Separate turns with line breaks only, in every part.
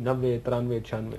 90, 93, 96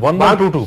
1122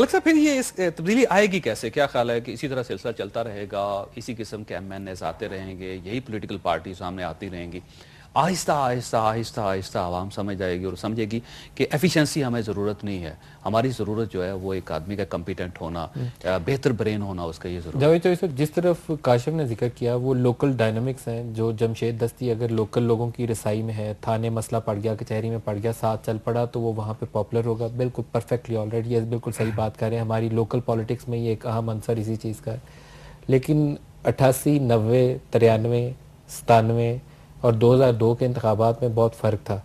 فلک صاحب پھر یہ اس تبدیلی آئے گی کیسے؟ کیا خیال ہے کہ اسی طرح سلسلہ چلتا رہے گا، اسی قسم کے ایم این ایز آتے رہیں گے، یہی پولیٹیکل پارٹی سامنے آتی رہیں گی، آہستہ آہستہ آہستہ آہستہ عوام سمجھ جائے گی اور سمجھے گی کہ ایفیشنسی ہمیں ضرورت نہیں ہے، ہماری ضرورت جو ہے وہ ایک آدمی کا کمپیٹنٹ ہونا، بہتر برین ہونا، اس کا یہ ضرورت ہے۔
جاوید چوہدری صاحب، جس طرف کاشف نے ذکر کیا وہ لوکل ڈائنامکس ہیں، جو جمشید دستی اگر لوکل لوگوں کی رسائی میں ہے، تھانے مسئلہ پڑ گیا، کچہری میں پڑ گیا، ساتھ چل پڑا تو وہ وہاں پہ پاپولر ہوگا، بالکل پرفیکٹلی آلریڈی، یہ بالکل صحیح بات کر رہے ہیں، ہماری لوکل پالیٹکس میں یہ ایک اہم عنصر اسی چیز کا ہے۔ لیکن 88، 90، 93، 97 اور 2002 کے انتخابات میں بہت فرق تھا،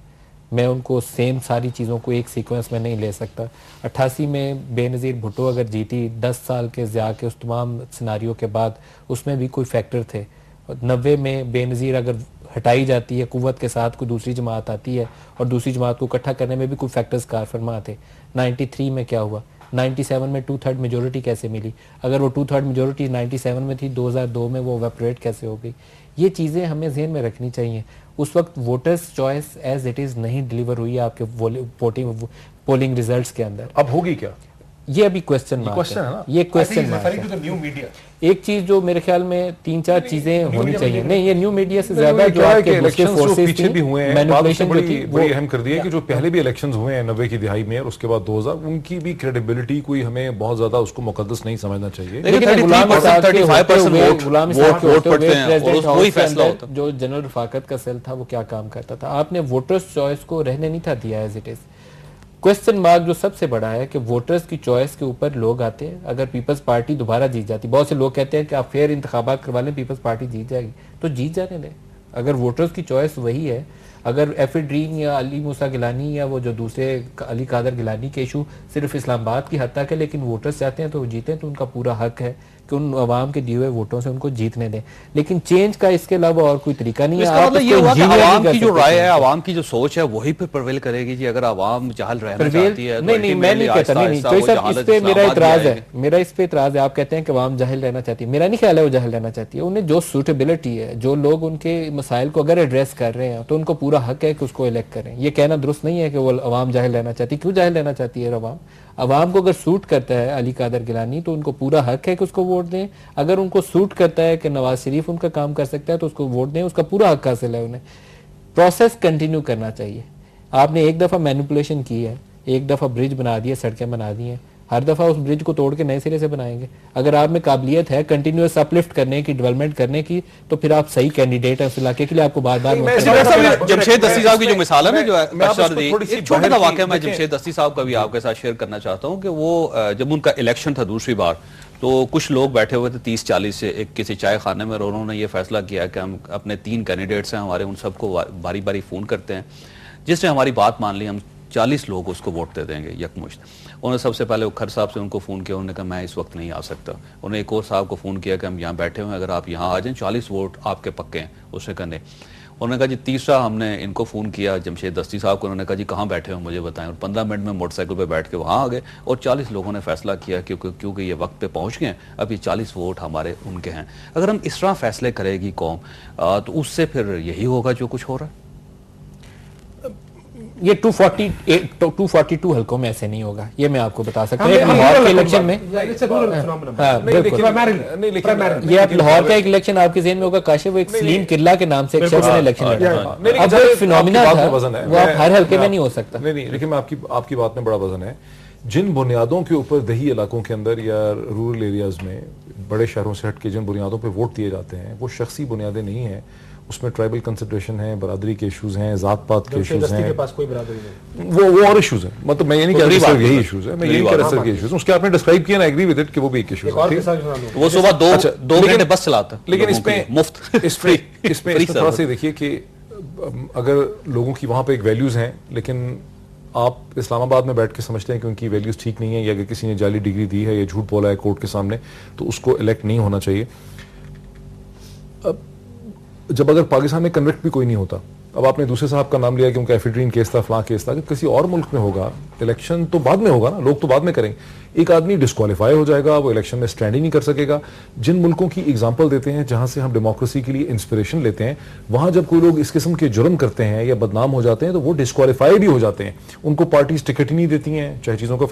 میں ان کو سیم ساری چیزوں کو ایک سیکوینس میں نہیں لے سکتا۔ 88 میں بے نظیر بھٹو اگر جیتی 10 سال کے ضیاء کے اس تمام سیناریو کے بعد، اس میں بھی کوئی فیکٹر تھے۔ 90 میں بے نظیر اگر ہٹائی جاتی ہے قوت کے ساتھ، کوئی دوسری جماعت آتی ہے اور دوسری جماعت کو اکٹھا کرنے میں بھی کوئی فیکٹرز کار فرما تھے۔ 93 میں کیا ہوا، 97 میں 2/3 میجورٹی کیسے ملی؟ اگر وہ 2/3 میجورٹی 97 میں تھی، 2002 میں وہ ویپریٹ کیسے ہو گئی؟ یہ چیزیں ہمیں ذہن میں رکھنی چاہیے۔ اس وقت voters choice as it is نہیں ڈیلیور ہوئی آپ کے پولنگ ریزلٹس کے اندر۔
اب ہوگی کیا؟
یہ ابھی کوسچن مارک ہے، یہ کوسچن مارک ہے۔ ایک چیز جو میرے خیال میں 3-4 چیزیں ہونی چاہیے، نہیں یہ نیو میڈیا سے زیادہ جو آپ کے دوسرے فورسز
پیچھے بھی ہوئے ہیں،
مینیپولیشن
بڑی اہم کر دی ہے کہ جو پہلے بھی الیکشنز ہوئے ہیں 90 کی دہائی میں اور اس کے بعد 2000، ان کی بھی کریڈیبلٹی کوئی ہمیں بہت زیادہ اس کو مقدس نہیں سمجھنا چاہیے۔
جو جنرل رفاقت کا سیل تھا وہ کیا کام کرتا تھا؟ آپ نے ووٹرز چوائس کو رہنے نہیں تھا دیا as it is. Question mark جو سب سے بڑا ہے کہ ووٹرز کی چوائس کے اوپر لوگ آتے ہیں۔ اگر پیپلز پارٹی دوبارہ جیت جاتی، بہت سے لوگ کہتے ہیں کہ آپ فیئر انتخابات کروا لیں، پیپلز پارٹی جیت جائے گی، تو جیت جانے دیں۔ اگر ووٹرز کی چوائس وہی ہے، اگر ایف ڈرین یا علی موسیٰ گیلانی یا وہ جو دوسرے علی قادر گیلانی کے ایشو صرف اسلام آباد کی حد تک ہے لیکن ووٹرز چاہتے ہیں تو وہ جیتیں، تو ان کا پورا حق ہے کہ ان عوام کے دیے ہوئے ووٹوں سے ان کو جیتنے دیں۔ لیکن چینج کا اس کے علاوہ اور کوئی طریقہ نہیں ہے۔
اس کا مطلب یہ ہوا کہ عوام کی جو رائے ہے، عوام کی جو سوچ ہے وہی پہ پرویل کرے گی جی۔ اگر عوام جہل رہنا چاہتی ہے،
نہیں میں نہیں کہتا، نہیں اس پہ میرا اعتراض ہے، میرا اس پہ اعتراض ہے۔ آپ کہتے ہیں کہ عوام جاہل رہنا چاہتی ہے، میرا نہیں خیال ہے وہ جاہل رہنا چاہتی ہے۔ انہیں جو سوٹیبلٹی ہے، جو لوگ ان کے مسائل کو اگر ایڈریس کر رہے ہیں تو ان کو پورا حق ہے کہ اس کو الیکٹ کریں۔ یہ کہنا درست نہیں ہے کہ وہ عوام جاہل رہنا چاہتی ہے۔ کیوں جاہل رہنا چاہتی ہے عوام کو اگر سوٹ کرتا ہے علی قادر گیلانی تو ان کو پورا حق ہے کہ اس کو ووٹ دیں۔ اگر ان کو سوٹ کرتا ہے کہ نواز شریف ان کا کام کر سکتا ہے تو اس کو ووٹ دیں، اس کا پورا حق حاصل ہے انہیں۔ پروسیس کنٹینیو کرنا چاہیے۔ آپ نے ایک دفعہ مینیپولیشن کی ہے، ایک دفعہ برج بنا دیے، سڑکیں بنا دی ہیں، ہر دفعہ اس برج کو توڑ کے نئے سرے سے بنائیں گے؟ اگر آپ میں قابلیت ہے کنٹینیوس اپلفٹ کرنے کی، ڈیولپمنٹ کرنے کی، تو پھر آپ صحیح کینڈیڈیٹ ہیں اس علاقے کے لیے۔ آپ کو بار بار
جمشید دستی صاحب کی جو مثال ہے نا، جو ایک چھوٹا سا واقعہ میں جمشید دستی صاحب کا بھی آپ کے ساتھ شیئر کرنا چاہتا ہوں کہ وہ جب ان کا الیکشن تھا دوسری بار تو کچھ لوگ بیٹھے ہوئے تھے 30-40 سے ایک کسی چائے خانے میں، اور انہوں نے یہ فیصلہ کیا کہ ہم اپنے 3 کینڈیڈیٹس ہیں ہمارے، ان سب کو باری باری فون کرتے ہیں، جس نے ہماری بات مان لی ہم 40 لوگ اس کو ووٹ دے دیں گے یکمشت۔ انہوں نے سب سے پہلے کھر صاحب سے ان کو فون کیا، انہوں نے کہا میں اس وقت نہیں آ سکتا۔ انہوں نے ایک اور صاحب کو فون کیا کہ ہم یہاں بیٹھے ہوئے ہیں، اگر آپ یہاں آ جائیں 40 ووٹ آپ کے پکے ہیں۔ اس نے کہا نہیں۔ انہوں نے کہا جی تیسرا ہم نے ان کو فون کیا جمشید دستی صاحب کو، انہوں نے کہا جی کہاں بیٹھے ہو مجھے بتائیں، اور 15 منٹ میں موٹر سائیکل پہ بیٹھ کے وہاں آ گئے اور 40 لوگوں نے فیصلہ کیا کیونکہ یہ وقت پہ پہنچ گئے ہیں، اب یہ 40 ووٹ ہمارے ان کے ہیں۔ اگر ہم اس طرح فیصلے کرے گی قوم تو اس سے پھر یہی ہوگا جو کچھ ہو رہا ہے۔
یہ 242 حلقوں میں ایسے نہیں ہوگا، یہ میں آپ کو بتا سکتا ہوں۔ لاہور کے الیکشن میں یہ آپ لاہور کا ایک الیکشن آپ کے ذہن میں ہوگا کاشف، وہ ایک سلیم کرلا کے نام سے ایک شخص نے الیکشن لڑا، اب وہ ایک فینومینا تھا، وہ آپ ہر حلقے میں نہیں ہو سکتا۔
نہیں لیکن میں آپ کی بات میں بڑا وزن ہے۔ جن بنیادوں کے اوپر دیہی علاقوں کے اندر یا رورل ایریاز میں بڑے شہروں سے ہٹ کے جن بنیادوں پہ ووٹ دیے جاتے ہیں وہ شخصی بنیادیں نہیں ہیں، اس میں ٹرائبل کنسیڈریشن ہے، برادری کے ایشوز ہیں، ذات پات کے ایشوز ہیں، وہ اور ایشوز ہیں۔ مطلب میں یہ نہیں کہہ رہا صرف یہی ایشوز ہیں، میں یہ نہیں کہہ رہا صرف یہی ایشوز ہیں، اس کے آپ نے ڈسکرائب کیا نا، ایگری ود اٹ کہ وہ بھی ایک ایشوز ہے۔
وہ صبح 2 گھنٹے بس چلاتا ہے،
لیکن اس میں
مفت
اس میں تھوڑا سا دیکھیے کہ اگر لوگوں کی وہاں پہ ایک ویلیوز ہیں لیکن آپ اسلام آباد میں بیٹھ کے سمجھتے ہیں کہ ان کی ویلیوز ٹھیک نہیں ہے، یا اگر کسی نے جعلی ڈگری دی ہے یا جھوٹ بولا ہے کورٹ کے سامنے تو اس کو الیکٹ نہیں ہونا چاہیے۔ جب اگر پاکستان میں کنوکٹ بھی کوئی نہیں ہوتا، اب آپ نے دوسرے صاحب کا نام لیا کہ ان کا ایفیڈرین کیس تھا، فلاں کیس تھا، کہ کسی اور ملک میں ہوگا الیکشن تو بعد میں ہوگا نا، لوگ تو بعد میں کریں گے، ایک آدمی ڈسکوالیفائی ہو جائے گا، وہ الیکشن میں اسٹینڈ ہی نہیں کر سکے گا. جن ملکوں کی اگزامپل دیتے ہیں جہاں سے ہم ڈیموکریسی کے لیے انسپریشن لیتے ہیں، وہاں جب کوئی لوگ اس قسم کے جرم کرتے ہیں یا بدنام ہو جاتے ہیں تو وہ ڈسکوالیفائی بھی ہو جاتے ہیں، ان کو پارٹیز ٹکٹ ہی نہیں دیتی ہیں، چاہے چیزوں کو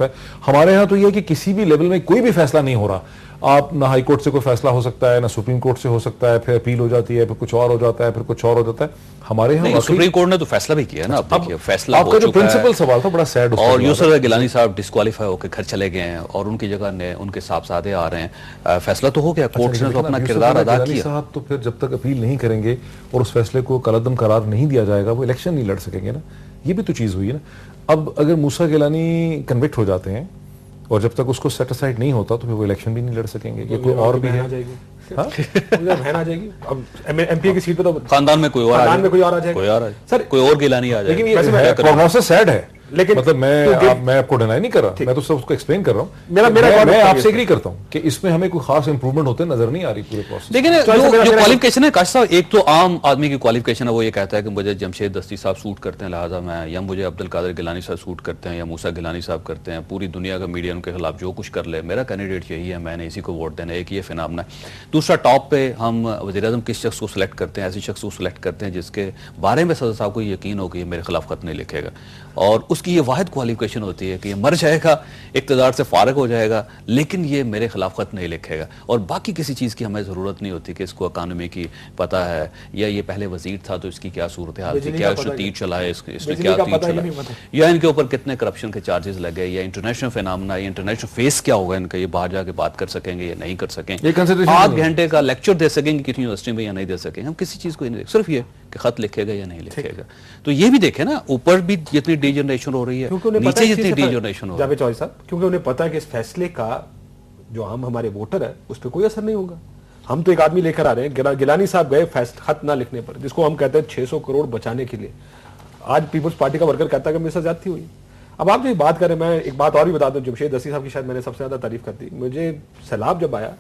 ہمارے ہاں تو یہ ہے کہ کسی بھی لیول میں کوئی بھی فیصلہ نہیں ہو رہا، آپ نہ ہائی کورٹ سے کوئی فیصلہ ہو سکتا ہے، نہ سپریم کورٹ سے ہو سکتا ہے، پھر اپیل ہو جاتی ہے، پھر کچھ اور ہو جاتا ہے، پھر کچھ اور ہو جاتا ہے. ہمارے ہاں
سپریم کورٹ نے تو فیصلہ بھی کیا ہے نا، اب فیصلہ
آپ کا جو پرنسپل سوال تھا بڑا سیڈ،
اور یوسف گیلانی صاحب ڈسکوالیفائی ہو کے گھر چلے گئے ہیں اور ان کی جگہ ان کے صاحبزادے آ رہے ہیں، فیصلہ تو ہو گیا، کورٹ نے تو اپنا کردار ادا کیا.
صاحب تو پھر جب تک اپیل نہیں کریں گے اور اس فیصلے کو کالعدم قرار نہیں دیا جائے گا وہ الیکشن نہیں لڑ سکیں گے نا، یہ بھی تو چیز ہوئی ہے نا. اب اگر موسیٰ گیلانی کنوکٹ ہو جاتے ہیں اور جب تک اس کو سیٹ اسائڈ نہیں ہوتا تو پھر وہ الیکشن بھی نہیں لڑ سکیں گے. یہ کوئی اور بھی ہے،
بہن آ جائے گی اب ایم پی کی سیٹ پہ، تو
خاندان میں کوئی اور آ جائے گا، سر کوئی اور گیلانی آ جائے گا.
لیکن یہ
پروگنوسس سیڈ ہے،
لیکن
مطلب میں آپ کو ڈینائی نہیں کر رہا، میں تو سب اس کو ایکسپلین کر رہا ہوں. میں آپ سے ایگری کرتا ہوں کہ اس میں ہمیں کوئی خاص امپروومنٹ ہوتے نظر نہیں آ رہی پورے پروسیس.
لیکن جو کوالیفیکیشن ہے کاش صاحب، ایک تو عام آدمی کی کوالیفیکیشن ہے، وہ یہ کہتا ہے کہ مجھے جمشید دستی صاحب سوٹ کرتے ہیں لہٰذا میں، یا مجھے عبد القادر گیلانی صاحب سوٹ کرتے ہیں، یا موسیٰ گیلانی صاحب کرتے ہیں، پوری دنیا کا میڈیا ان کے خلاف جو کچھ کر لے، میرا کینڈیڈیٹ یہی ہے، میں نے اسی کو ووٹ دینا. ایک یہ فنامنا ہے. دوسرا ٹاپ پہ ہم وزیر اعظم کس شخص کو سلیکٹ کرتے ہیں، ایسی شخص کو سلیکٹ کرتے ہیں جس کے بارے میں صدر صاحب کو یقین ہو کہ یہ میرے خلاف خط نہیں لکھے گا، اور اس کی یہ واحد کوالیفیکیشن ہوتی ہے کہ یہ مر جائے گا، اقتدار سے فارغ ہو جائے گا، لیکن یہ میرے خلاف خط نہیں لکھے گا. اور باقی کسی چیز کی ہمیں ضرورت نہیں ہوتی کہ اس کو اکانومی کی پتہ ہے، یا یہ پہلے وزیر تھا تو اس کی کیا صورتحال تھی، کیا اس نے تیر چلائے، اس نے کیا تیر چلائے، یا ان کے اوپر کتنے کرپشن کے چارجز لگے، یا انٹرنیشنل فینامنا، یا انٹرنیشنل فیس کیا ہوگا ان کا، یہ باہر جا کے بات کر سکیں گے یا نہیں کر سکیں گے، 8 گھنٹے کا لیکچر دے سکیں گے کسی یونیورسٹی میں یا نہیں دے سکیں گے. ہم کسی چیز کو نہیں، صرف یہ کہ خط لکھے گا یا نہیں لکھے گا. تو یہ بھی دیکھیں نا، اوپر بھی جتنی ڈی جنریشن ہو رہی ہے، نیچے جتنی ڈی جنریشن ہو رہی ہے.
جاوید چوہدری صاحب، کیونکہ انہیں پتا ہے کہ اس فیصلے کا جو عام ہمارے ووٹر ہے اس پہ کوئی اثر نہیں ہوگا. ہم تو ایک آدمی لے کر آ رہے ہیں، گیلانی صاحب گئے خط نہ لکھنے پر، جس کو ہم کہتے ہیں 600 کروڑ بچانے کے لیے. آج پیپلز پارٹی کا ورکر کہتا ہے کہ میرے ساتھ زیادتی ہوئی. اب آپ جو یہ بات کریں، میں ایک بات اور بھی بتا دوں، جمشید دستی صاحب کی شاید میں نے سب سے زیادہ تعریف کر دی. مجھے سیلاب جب آیا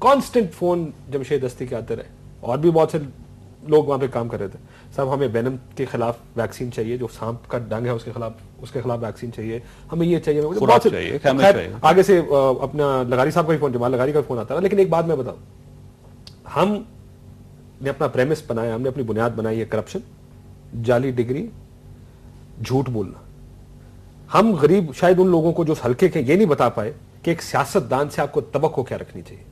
کانسٹنٹ فون جمشید دستی کے آتے رہے، اور بھی بہت سے لوگ وہاں پہ کام کر رہے تھے. صاحب ہمیں وینم کے خلاف ویکسین چاہیے، جو سانپ کا ڈنگ ہے اس کے خلاف ویکسین چاہیے، ہمیں یہ چاہیے، بہت سے آگے سے اپنا لغاری صاحب کا بھی فون، جمال لغاری کا فون آتا رہا. لیکن ایک بات میں بتاؤں، ہم نے اپنا پریمس بنایا، ہم نے اپنی بنیاد بنائی ہے کرپشن، جعلی ڈگری، جھوٹ بولنا. ہم غریب شاید ان لوگوں کو جو ہلکے کے یہ نہیں بتا پائے کہ ایک سیاستدان سے آپ کو توقع کیا رکھنی چاہیے.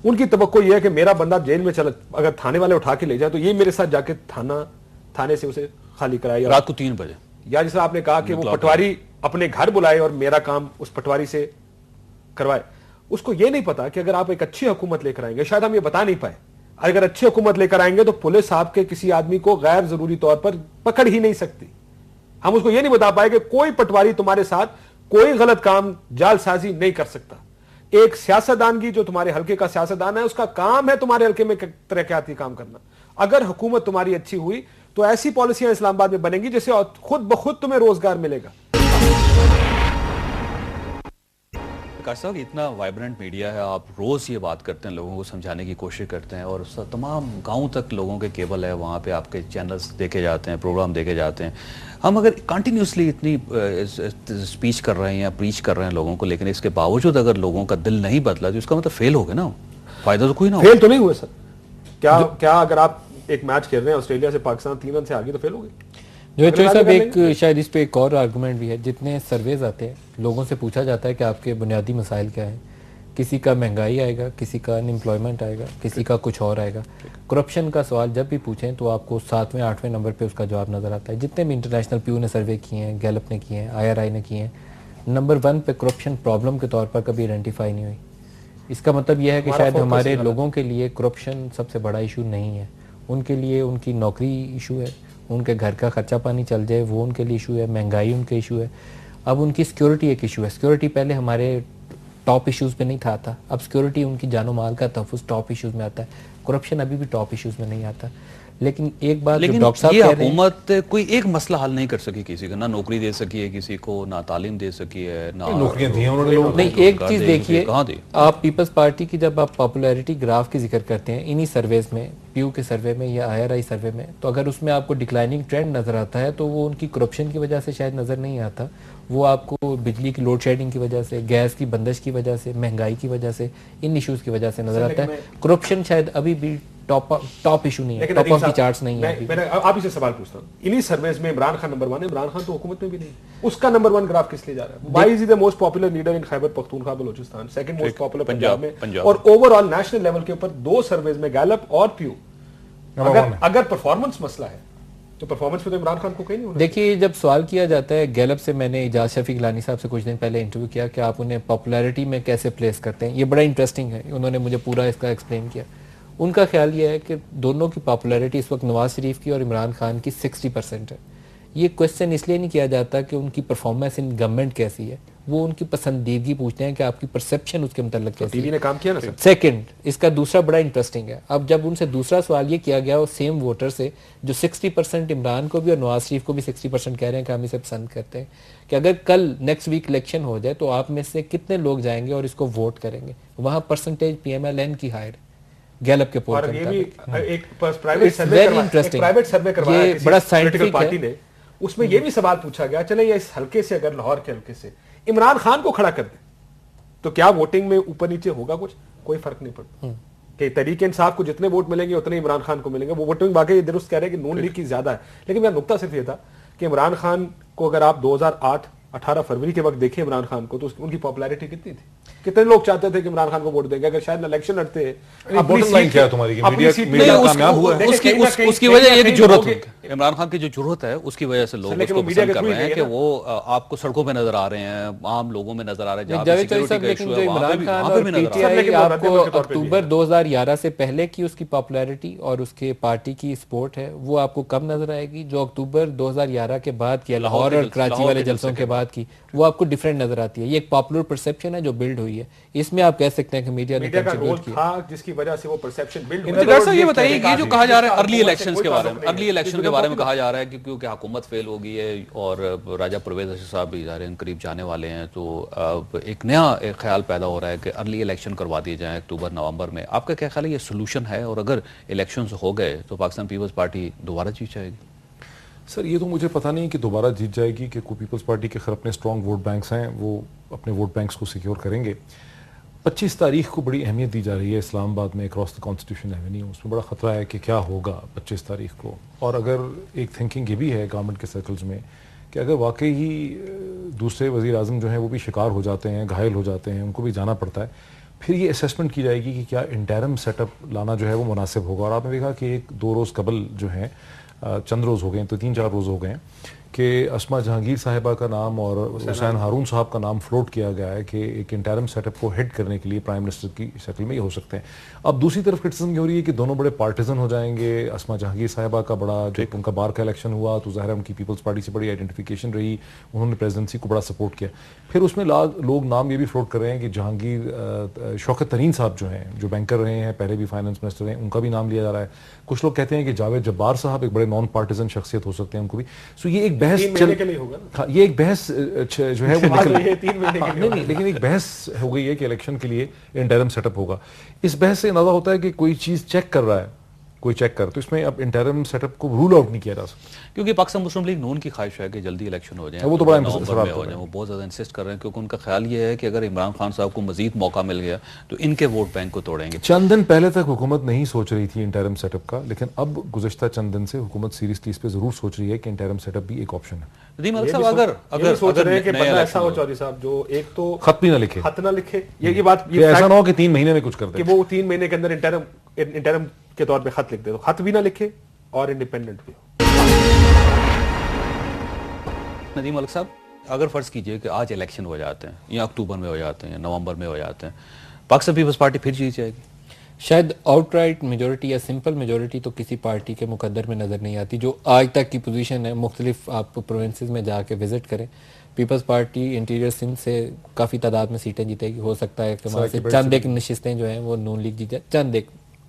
ان کی توقع یہ ہے کہ میرا بندہ جیل میں چلا، اگر تھانے والے اٹھا کے لے جائے تو یہ میرے ساتھ جا کے تھانے سے اسے خالی کرائے
رات کو 3 بجے،
یا جیسے آپ نے کہا کہ وہ پٹواری اپنے گھر بلائے اور میرا کام اس پٹواری سے کروائے. اس کو یہ نہیں پتا کہ اگر آپ ایک اچھی حکومت لے کر آئیں گے، شاید ہم یہ بتا نہیں پائے، اگر اچھی حکومت لے کر آئیں گے تو پولیس آپ کے کسی آدمی کو غیر ضروری طور پر پکڑ ہی نہیں سکتی. ہم اس کو یہ نہیں بتا پائے کہ کوئی پٹواری تمہارے ساتھ کوئی غلط کام، جال سازی نہیں کر سکتا. ایک سیاستدان کی جو تمہارے حلقے کا سیاستدان ہے، اس کا کام ہے تمہارے حلقے میں ترقیاتی کام کرنا. اگر حکومت تمہاری اچھی ہوئی تو ایسی پالیسیاں اسلام آباد میں بنیں گی جس سے خود بخود تمہیں روزگار ملے گا.
کاش صاحب اتنا وائبرنٹ میڈیا ہے، آپ روز یہ بات کرتے ہیں، لوگوں کو سمجھانے کی کوشش کرتے ہیں، اور تمام گاؤں تک لوگوں کے کیبل ہے، وہاں پہ آپ کے چینلز دیکھے جاتے ہیں، پروگرام دیکھے جاتے ہیں. ہم اگر کنٹینیوسلی اتنی اسپیچ کر رہے ہیں یا پریچ کر رہے ہیں لوگوں کو، لیکن اس کے باوجود اگر لوگوں کا دل نہیں بدلا تو اس کا مطلب فیل ہو گئے نا، فائدہ تو کوئی نہ ہو.
فیل تو نہیں ہوئے سر. کیا اگر آپ ایک میچ کھیل رہے ہیں آسٹریلیا سے، پاکستان 3 رن سے آگے، تو فیل ہو گئے.
جو چوہدری صاحب ایک شاید اس پہ ایک اور آرگومنٹ بھی ہے، جتنے سرویز آتے ہیں لوگوں سے پوچھا جاتا ہے کہ آپ کے بنیادی مسائل کیا ہیں. کسی کا مہنگائی آئے گا، کسی کا ان امپلائمنٹ آئے گا، کسی کا کچھ اور آئے گا. کرپشن کا سوال جب بھی پوچھیں تو آپ کو 7ویں 8ویں نمبر پہ اس کا جواب نظر آتا ہے. جتنے بھی انٹرنیشنل پیو نے سروے کیے ہیں، گیلپ نے کیے ہیں، IRI نے کیے ہیں، نمبر 1 پہ کرپشن پرابلم کے طور پر کبھی آئیڈینٹیفائی نہیں ہوئی. اس کا مطلب یہ ہے کہ شاید ہمارے لوگوں کے لیے کرپشن سب سے بڑا ایشو نہیں ہے. ان کے لیے ان کی نوکری ایشو ہے، ان کے گھر کا خرچہ پانی چل جائے وہ ان کے لیے ایشو ہے، مہنگائی ان کے ایشو ہے. اب ان کی سیکیورٹی ایک ایشو ہے. سیکیورٹی پہلے ہمارے ٹاپ ایشوز پہ نہیں تھا، اب سیکیورٹی ان کی جان و مال کا تحفظ ٹاپ ایشوز میں آتا ہے. کرپشن ابھی بھی ٹاپ ایشوز میں نہیں آتا. لیکن ایک بات جو
لیکن
ڈاکٹر صاحب
یہ
کہہ رہے ہیں،
حکومت کوئی ایک مسئلہ حل نہیں کر سکی کسی کا، نہ نوکری دے سکی ہے کسی کو، نہ تعلیم دے سکی ہے، نہ
نوکریاں دی ہیں انہوں نے لوگوں
نہیں ایک چیز
دے
دیکھیے،
کہاں دی؟
آپ پیپلز پارٹی کی جب آپ پاپولیرٹی گراف کی ذکر کرتے ہیں انہی سرویز میں، پیو کے سروے میں یا IRI سروے میں، تو اگر اس میں آپ کو ڈکلائننگ ٹرینڈ نظر آتا ہے تو وہ ان کی کرپشن کی وجہ سے شاید نظر نہیں آتا، وہ آپ کو بجلی کی لوڈ شیڈنگ کی وجہ سے، گیس کی بندش کی وجہ سے، مہنگائی کی وجہ سے، ان ایشوز کی وجہ سے نظر آتا ہے۔ کرپشن شاید ابھی بھی ٹاپ ایشو نہیں ہے، ٹاپ آف دی چارٹس نہیں ہے۔
میں آپ ہی سے سوال پوچھتا ہوں، انہی سرویز میں عمران خان نمبر 1 ہے، عمران خان تو حکومت میں بھی نہیں، اس کا نمبر 1 گراف کس لیے جا رہا ہے؟ Why is he the most popular leader in Khyber Pakhtunkhwa Balochistan, second most popular Punjab میں، اور اوور آل نیشنل لیول کے اوپر 2 سرویز میں گیلپ اور پیو، اگر پرفارمنس مسئلہ ہے تو پرفارمنس پہ تو عمران خان کو کہیں نہیں ہونا۔
دیکھیے جب سوال کیا جاتا ہے، گیلپ سے میں نے اعجاز شفیق گیلانی صاحب سے کچھ دن پہلے انٹرویو کیا کہ آپ انہیں پاپولیرٹی میں کیسے پلیس کرتے ہیں، یہ بڑا انٹرسٹنگ ہے، انہوں نے مجھے پورا اس کا ایکسپلین کیا۔ ان کا خیال یہ ہے کہ دونوں کی پاپولیرٹی اس وقت نواز شریف کی اور عمران خان کی 60% ہے۔ یہ کوشچن اس لیے نہیں کیا جاتا کہ ان کی پرفارمنس ان گورنمنٹ کیسی ہے، وہ ان کی پسندیدگی پوچھتے ہیں کہ آپ کی پرسیپشن اس کے متعلق
ٹی
کیسی
وی
ہے۔
نے کام کیا نا سر۔
سیکنڈ، اس کا دوسرا بڑا انٹرسٹنگ ہے، اب جب ان سے دوسرا سوال یہ کیا گیا وہ سیم ووٹر سے جو 60% عمران کو بھی اور نواز شریف کو بھی 60% کہہ رہے ہیں کہ ہم اسے پسند کرتے ہیں، کہ اگر کل نیکسٹ ویک الیکشن ہو جائے تو آپ میں سے کتنے لوگ جائیں گے اور اس کو ووٹ کریں گے؟ وہاں پرسنٹیج PMLN کی ہائر گیلپ کے پول
اور
کے
یہ بھی
مطابق۔
ایک private
It's very interesting.
Survey کروایا
یہ
کسی
بڑا
پولیٹیکل
scientific
پارٹی
ہے۔
نے، اس میں یہ بھی سوال پوچھا گیا چلے یہ اس حلقے سے اگر لاہور کے حلقے سے عمران خان کو کھڑا کر دیں تو کیا ووٹنگ میں اوپر نیچے ہوگا کچھ؟ کوئی فرق نہیں پڑتا کہ تحریک انصاف کو جتنے ووٹ ملیں گے اتنے عمران خان کو ملیں گے۔ وہ ووٹنگ واقعی درست کہہ رہے ہیں کہ نون لیگ کی زیادہ ہے، لیکن میرا نقطہ صرف یہ تھا کہ عمران خان کو اگر آپ 2008-18 فروری کے وقت دیکھیں عمران خان کو تو ان کی پاپولیرٹی کتنی تھی؟ کتنے لوگ چاہتے تھے کہ عمران خان کو ووٹ دیں گے؟ اگر شاید الیکشن لڑتے
بوٹم لائن کیا ہے تمہاری کہ میڈیا کامیاب ہوا ہے؟
اس کی وجہ یہ کہ جرأت ہے، عمران خان کی جو جرأت ہے اس کی وجہ سے لوگ اس کو پسند کر رہے ہیں کہ وہ آپ کو سڑکوں پہ نظر آ رہے ہیں، عام لوگوں میں نظر آ رہے ہیں، جہاں پہ سیکیورٹی کا ایشو ہے وہاں پہ بھی نظر آ رہے ہیں۔
PTI آپ کو اکتوبر 2011 سے پہلے کی اس کی پاپولیرٹی اور اس کے پارٹی کی سپورٹ ہے وہ آپ کو کب نظر آئے گی؟ جو اکتوبر 2011 کے بعد کی لاہور اور کراچی والے جلسوں کے بعد کی، وہ آپ کو ڈیفرنٹ نظر آتی ہے۔ یہ ایک پاپولر پرسیپشن ہے جو بلڈ ہوئی ہے، اس میں آپ کہہ سکتے ہیں کہ میڈیا نے
کا رول
کنٹریبیوٹ کیا
تھا جس کی وجہ سے وہ پرسیپشن بلڈ
مجھے ڈاکٹر صاحب یہ بتائیے یہ جو کہا جا رہا ہے ارلی الیکشنز کے بارے میں، ارلی الیکشن کے بارے میں کہا جا رہا ہے کہ کیونکہ حکومت فیل ہو گئی ہے اور راجہ پرویز اشرف صاحب بھی ظاہر ہیں قریب جانے والے ہیں، تو ایک نیا خیال پیدا ہو رہا ہے کہ ارلی الیکشن کروا دیے جائیں اکتوبر نومبر میں۔ آپ کا کیا خیال ہے یہ سولوشن ہے؟ اور اگر الیکشنز ہو گئے تو پاکستان پیپلز پارٹی دوبارہ جیت جائے گی؟
سر یہ تو مجھے پتہ نہیں کہ دوبارہ جیت جائے گی کہ کو پیپلز پارٹی کے خیر اپنے اسٹرانگ ووٹ بینکس ہیں، وہ اپنے ووٹ بینکس کو سیکیور کریں گے۔ 25 تاریخ کو بڑی اہمیت دی جا رہی ہے اسلام آباد میں اکراس دا کانسٹیٹیوشن ایونیو، اس میں بڑا خطرہ ہے کہ کیا ہوگا 25 تاریخ کو۔ اور اگر ایک تھنکنگ یہ بھی ہے گورنمنٹ کے سرکلز میں کہ اگر واقعی ہی دوسرے وزیر اعظم جو ہیں وہ بھی شکار ہو جاتے ہیں، گھائل ہو جاتے ہیں، ان کو بھی جانا پڑتا ہے، پھر یہ اسیسمنٹ کی جائے گی کہ کیا انٹرم سیٹ اپ لانا جو ہے وہ مناسب ہوگا۔ اور آپ نے دیکھا کہ 1-2 روز قبل جو ہیں چند روز ہو گئے ہیں، تو 3-4 روز ہو گئے ہیں کہ اسما جہانگیر صاحبہ کا نام اور حسین ہارون صاحب کا نام فلوٹ کیا گیا ہے کہ ایک انٹرم سیٹ اپ کو ہیڈ کرنے کے لیے پرائم منسٹر کی شکل میں یہ ہو سکتے ہیں۔ اب دوسری طرف کرٹیسزم یہ ہو رہی ہے کہ دونوں بڑے پارٹیزن ہو جائیں گے۔ اسما جہانگیر صاحبہ کا بڑا جب ان کا بار کا الیکشن ہوا تو ظاہر ہے ان کی پیپلز پارٹی سے بڑی آئیڈینٹیفیکیشن رہی، انہوں نے پریزیڈنسی کو بڑا سپورٹ کیا۔ پھر اس میں لوگ نام یہ بھی فلوٹ کر رہے ہیں کہ جہانگیر شوکت ترین صاحب جو ہیں، جو بینکر رہے ہیں، پہلے بھی فائنانس منسٹر ہیں، ان کا بھی نام لیا جا رہا ہے۔ کچھ لوگ کہتے ہیں کہ جاوید جبار صاحب ایک بڑے نان پارٹیزن شخصیت ہو سکتے ہیں، ان کو بھی۔ سو یہ ایک بحث یہ ایک بحث جو ہے وہ نہیں، لیکن ایک بحث ہو گئی ہے کہ الیکشن کے لیے انٹرم سیٹ اپ ہوگا۔ اس بحث سے اندازہ ہوتا ہے کہ کوئی چیز چیک کر رہا ہے، کوئی چیک کر، تو اس میں اب انٹرم سیٹ اپ کو رول آؤٹ نہیں کیا جا سکتا،
کیونکہ پاکستان مسلم لیگ نون کی خواہش ہے کہ جلدی الیکشن ہو جائیں،
وہ تو بڑا
نومبر میں ہو جائیں، وہ بہت زیادہ انسسٹ کر رہے ہیں کیونکہ ان کا خیال یہ ہے کہ اگر عمران خان صاحب کو مزید موقع مل گیا تو ان کے ووٹ بینک کو توڑیں گے۔
چند دن پہلے تک حکومت نہیں سوچ رہی تھی انٹرم سیٹ اپ کا، لیکن اب گزشتہ چند دن سے حکومت سیریسلی اس پہ ضرور سوچ رہی ہے کہ انٹرم سیٹ اپ بھی ایک آپشن ہے۔
ندیم ملک صاحب اگر
سوچ رہے ہیں کہ بندہ ایسا ہو چودھری صاحب جو ایک تو
خط بھی نہ لکھے،
خط نہ لکھے، یہ بات
ایسا نہ ہو کہ 3 مہینے میں کچھ کر دے،
کہ وہ 3 مہینے کے اندر انٹرم کے طور پہ خط لکھ دے، تو خط بھی نہ لکھے اور انڈیپینڈنٹ بھی ہو۔
ندیم ملک صاحب اگر فرض کیجئے کہ آج الیکشن ہو جاتے ہیں یا اکتوبر میں ہو جاتے ہیں یا نومبر میں ہو جاتے ہیں، پاکستان پیپلز پارٹی پھر جیت جائے گی؟
شاید آؤٹ رائٹ میجورٹی یا سمپل میجورٹی تو کسی پارٹی کے مقدر میں نظر نہیں آتی۔ جو آج تک کی پوزیشن ہے، مختلف آپ پروونسز میں جا کے وزٹ کریں، پیپلز پارٹی انٹیریئر سندھ سے کافی تعداد میں سیٹیں جیتے گی، ہو سکتا ہے کہ وہاں سے چند ایک نشستیں جو ہیں وہ نون لیگ جیت جائے، چند ایک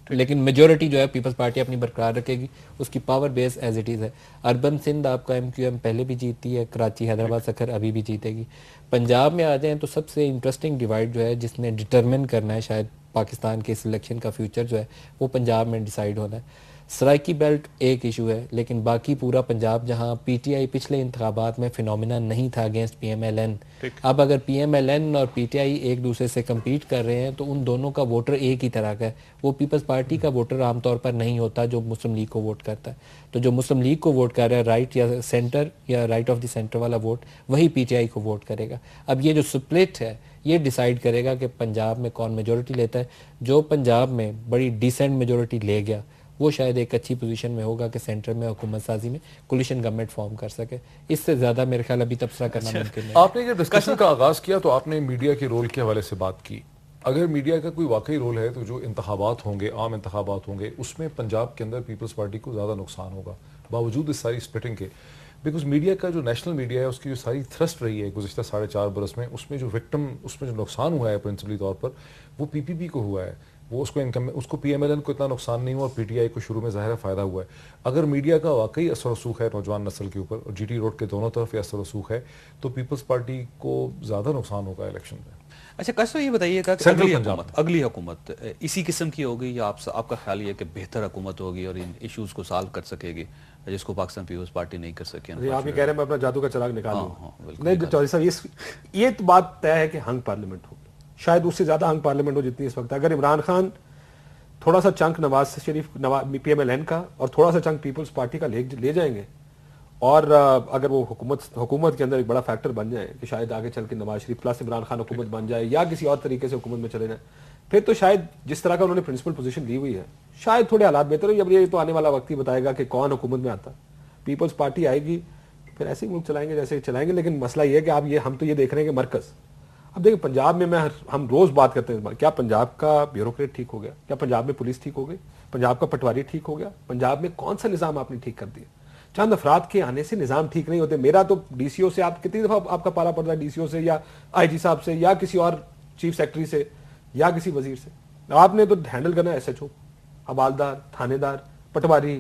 لیکن میجورٹی جو ہے پیپلز پارٹی اپنی برقرار رکھے گی, اس کی power base as it is ہے. اربن سندھ آپ کا ایم کیو ایم پہلے بھی جیتی ہے, کراچی حیدرآباد سکھر ابھی بھی جیتے گی. پنجاب میں آ جائیں تو سب سے انٹرسٹنگ ڈیوائڈ جو ہے جس نے ڈٹرمن کرنا ہے شاید پاکستان کے اس الیکشن کا فیوچر جو ہے وہ پنجاب میں ڈیسائیڈ ہونا ہے. سرائکی بیلٹ ایک ایشو ہے, لیکن باقی پورا پنجاب جہاں پی ٹی آئی پچھلے انتخابات میں فینومینا نہیں تھا against P M L N, اب اگر پی ایم ایل این اور پی ٹی آئی ایک دوسرے سے کمپیٹ کر رہے ہیں تو ان دونوں کا ووٹر ایک ہی طرح کا ہے. وہ پیپلز پارٹی کا ووٹر عام طور پر نہیں ہوتا جو مسلم لیگ کو ووٹ کرتا ہے, تو جو مسلم لیگ کو ووٹ کر رہا ہے رائٹ یا سینٹر یا رائٹ آف دی سینٹر والا ووٹ وہی پی ٹی آئی کو ووٹ کرے گا. اب یہ جو سپلٹ ہے یہ ڈیسائیڈ کرے گا کہ پنجاب میں کون میجورٹی لیتا ہے. جو پنجاب میں بڑی ڈیسنٹ میجورٹی لے گیا وہ شاید ایک اچھی پوزیشن میں ہوگا کہ سینٹر میں حکومت سازی میں کولیشن گورنمنٹ فارم کر سکے. اس سے زیادہ میرے خیال ابھی تبصرہ کرنا ممکن نہیں.
آپ نے جب ڈسکشن کا آغاز کیا تو آپ نے میڈیا کے رول کے حوالے سے بات کی. اگر میڈیا کا کوئی واقعی رول ہے تو جو انتخابات ہوں گے, عام انتخابات ہوں گے, اس میں پنجاب کے اندر پیپلز پارٹی کو زیادہ نقصان ہوگا باوجود اس ساری اسپلٹنگ کے. بیکاز میڈیا کا جو نیشنل میڈیا ہے اس کی جو ساری تھرسٹ رہی ہے گزشتہ 4.5 برس میں, اس میں جو وکٹم, اس میں جو نقصان ہوا ہے پرنسپلی طور پر وہ پی پی پی کو ہوا ہے. وہ اس کو انکم, اس کو پی ایم ایل این کو اتنا نقصان نہیں ہوا اور پی ٹی آئی کو شروع میں ظاہر فائدہ ہوا ہے. اگر میڈیا کا واقعی اثر رسوخ ہے نوجوان نسل کے اوپر اور جی ٹی روڈ کے دونوں طرف یہ اثر رسوخ ہے تو پیپلز پارٹی کو زیادہ نقصان ہوگا الیکشن میں.
اچھا کاشف یہ بتائیے گا کہ اگلی حکومت اسی قسم کی ہوگی یا آپ کا خیال یہ کہ بہتر حکومت ہوگی اور ان ایشوز کو سالو کر سکے گی جس کو پاکستان پیپلز پارٹی نہیں کر سکی؟
آپ یہ کہہ رہے ہیں میں اپنا جادو کا چراغ نکالوں. نہیں چودھری صاحب, یہ تو بات طے ہے کہ ہنگ پارلیمنٹ ہوگی, شاید اس سے زیادہ ہنگ پارلیمنٹ ہو جتنی اس وقت. اگر عمران خان تھوڑا سا چنک نواز شریف پی ایم ایل این کا اور تھوڑا سا چنک پیپلز پارٹی کا لے جائیں گے اور اگر وہ حکومت کے اندر ایک بڑا فیکٹر بن جائے کہ شاید آگے چل کے نواز شریف پلس عمران خان حکومت بن جائے یا کسی اور طریقے سے حکومت میں چلے جائیں, پھر تو شاید جس طرح کا انہوں نے پرنسپل پوزیشن لی ہوئی ہے شاید تھوڑے حالات بہتر ہو. اب یہ تو آنے والا وقت ہی بتائے گا کہ کون حکومت میں آتا. پیپلز پارٹی آئے گی پھر ایسے ہی ملک چلائیں گے جیسے چلائیں گے. لیکن مسئلہ یہ ہے کہ ہم تو یہ دیکھ رہے ہیں کہ مرکز, اب دیکھیں پنجاب میں ہم روز بات کرتے ہیں کیا پنجاب کا بیوروکریٹ ٹھیک ہو گیا, کیا پنجاب میں پولیس ٹھیک ہو گئی, پنجاب کا پٹواری ٹھیک ہو گیا, پنجاب میں کون سا نظام آپ نے ٹھیک کر دیا؟ چند افراد کے آنے سے نظام ٹھیک نہیں ہوتے. میرا تو ڈی سی او سے آپ کتنی دفعہ آپ کا پالا پڑتا ہے, ڈی سی او سے یا آئی جی صاحب سے یا کسی اور چیف سیکرٹری سے یا کسی وزیر سے. آپ نے تو ہینڈل کرنا ایس ایچ او, حوالدار, تھانے دار, پٹواری,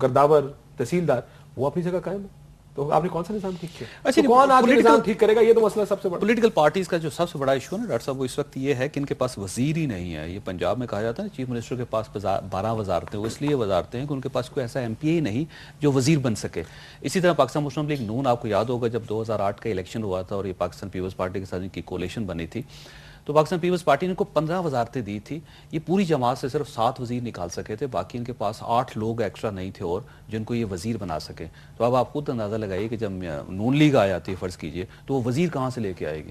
گرداور, تحصیلدار, وہ اپنی جگہ قائم ہے. تو آپ نے کون سا نظام ٹھیک کیا؟ اچھا کون آج نظام ٹھیک کرے گا؟ یہ تو مسئلہ سب سے بڑا
پولیٹیکل پارٹیز کا جو سب سے بڑا ایشو ہے نا ڈاکٹر صاحب وہ اس وقت یہ ہے کہ ان کے پاس وزیر ہی نہیں ہے. یہ پنجاب میں کہا جاتا ہے چیف منسٹر کے پاس 12 وزارتیں, وہ اس لیے وزارتیں ہیں کہ ان کے پاس کوئی ایسا ایم پی ہی نہیں جو وزیر بن سکے. اسی طرح پاکستان مسلم لیگ نون, آپ کو یاد ہوگا جب 2008 کا الیکشن ہوا تھا اور یہ پاکستان پیپلز پارٹی کے ساتھ ان کی کولیشن بنی تھی تو پاکستان پیپلز پارٹی نے ان کو 15 وزارتیں دی تھی. یہ پوری جماعت سے صرف 7 وزیر نکال سکے تھے, باقی ان کے پاس 8 لوگ ایکسٹرا نہیں تھے اور جن کو یہ وزیر بنا سکے. تو اب آپ خود اندازہ لگائیے کہ جب نون لیگ آ جاتی ہے فرض کیجئے تو وہ وزیر کہاں سے لے کے آئے گی؟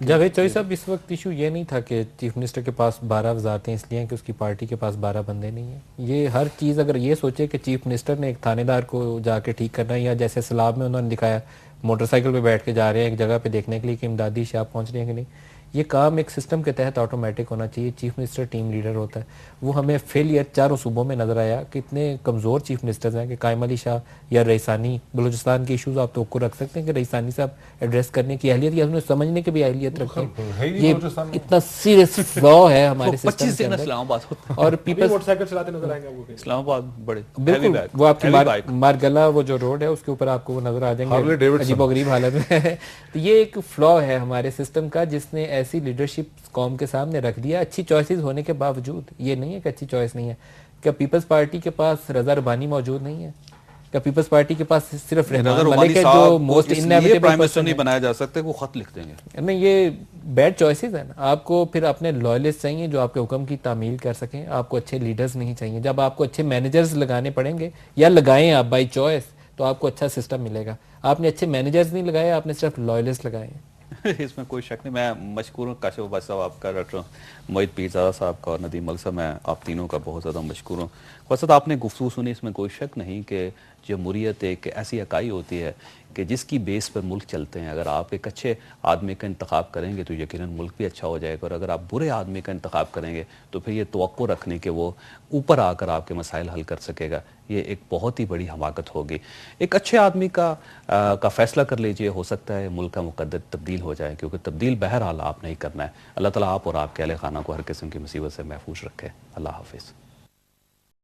جاوید چوہدری صاحب اس وقت ایشو یہ نہیں تھا کہ چیف منسٹر کے پاس 12 وزارتیں اس لیے ہیں کہ اس کی پارٹی کے پاس 12 بندے نہیں ہیں. یہ ہر چیز اگر یہ سوچے کہ چیف منسٹر نے ایک تھانے دار کو جا کے ٹھیک کرنا ہے یا جیسے سیلاب میں انہوں نے دکھایا موٹر سائیکل پہ بیٹھ کے جا رہے ہیں ایک جگہ پہ دیکھنے کے لیے کہ امدادی شاپ پہنچ رہے ہیں کہ نہیں, یہ کام ایک سسٹم کے تحت آٹومیٹک ہونا چاہیے. چیف منسٹر ٹیم لیڈر ہوتا ہے. وہ ہمیں فیلئر چاروں صوبوں میں نظر آیا کہ اتنے کمزور چیف منسٹرز ہیں کہ قائم علی شاہ یا رئیسانی بلوچستان کے ایشوز آپ توقع رکھ سکتے ہیں کہ رئیسانی صاحب ایڈریس کرنے کی اہلیت یا انہیں سمجھنے کی بھی اہلیت رکھتے ہیں. یہ اتنا سیریس فلا ہے ہمارے سسٹم کے اندر. اور پیپلز
موٹر سائیکل چلاتے نظر آئیں گے وہ
اسلام آباد بڑے
بالکل وہ آپ کی مارگلا وہ جو روڈ ہے اس کے اوپر آپ کو وہ نظر آ جائیں گے عجیب و غریب حالت میں ہے. تو یہ ایک فلا ہے ہمارے سسٹم کا جس نے ایسی لیڈرشپ قوم کے سامنے رکھ دیا اچھی چوائسز ہونے کے باوجود. یہ نہیں ہے کہ اچھی چوائس نہیں ہے. کیا پیپلز پارٹی کے پاس رضا ربانی موجود نہیں ہے؟ کیا پیپلز پارٹی کے پاس صرف رحمان ملک ہے جو موسٹ انیویٹیبل
پرائم منسٹر نہیں بنایا جا سکتے, وہ خط لکھ دیں گے؟
نہیں, یہ بیڈ چوائسز ہیں نا. آپ کو پھر اپنے لائلسٹ چاہیے جو آپ کے حکم کی تعمیل کر سکیں. آپ کو اچھے لیڈرز نہیں چاہیے. جب آپ کو اچھے مینیجرز لگانے پڑیں گے یا لگائیں آپ بائی چوائس تو آپ کو اچھا سسٹم ملے گا. آپ نے اچھے مینیجرز نہیں لگائے, آپ نے صرف لائلسٹ لگائے ہیں.
اس میں کوئی شک نہیں. میں مشکور ہوں کاشف عباسی صاحب آپ کا, ڈاکٹر موید پیرزادہ صاحب کا اور ندیم ملک صاحب, میں آپ تینوں کا بہت زیادہ مشکور ہوں. خاصت آپ نے گفتگو سنی, اس میں کوئی شک نہیں کہ جمہوریت ایک ایسی اکائی ہوتی ہے کہ جس کی بیس پر ملک چلتے ہیں. اگر آپ ایک اچھے آدمی کا انتخاب کریں گے تو یقیناً ملک بھی اچھا ہو جائے گا, اور اگر آپ برے آدمی کا انتخاب کریں گے تو پھر یہ توقع رکھنے کہ وہ اوپر آ کر آپ کے مسائل حل کر سکے گا, یہ ایک بہت ہی بڑی حماقت ہوگی. ایک اچھے آدمی کا فیصلہ کر لیجئے, ہو سکتا ہے ملک کا مقدر تبدیل ہو جائے, کیونکہ تبدیل بہرحال آپ نہیں کرنا ہے. اللہ تعالیٰ آپ اور آپ کے اہل خانہ کو ہر قسم کی مصیبت سے محفوظ رکھے. اللہ حافظ.